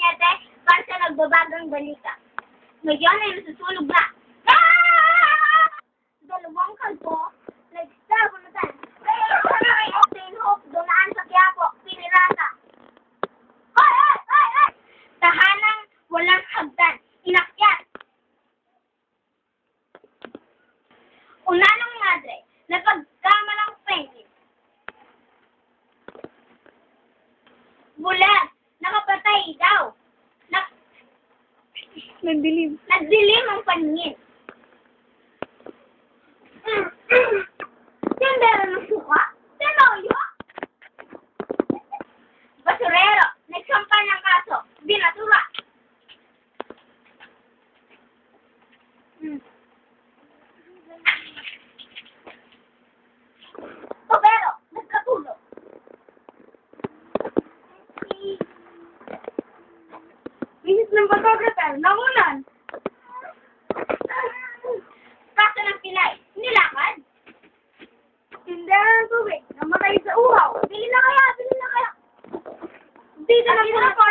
gabinete para sa nagbabagang balita. Ngayon ay nasusunog na. Ah! Dalawang kalpo, nag-stab na tayo. St. Hope, dumaan sa Quiapo, Pinirasa. Hoy, hoy, hoy, hoy! Tahanang walang hagdan, inakyat. Unanong madre, napagkamalang penguin. Bulag, nakapatay daw. Nagdilim. Nagdilim ang paningin. Tindera ng suka? Tenoyo? Basurero, nagsampa ng kaso, binatura. Tobero, nagkatulog. Misis ng photographer, nangunan. Kaso ng pilay, nilakad. Tindera ng tubig, namatay sa uhaw. Bili na kaya, bili na kaya. Dito na po na po.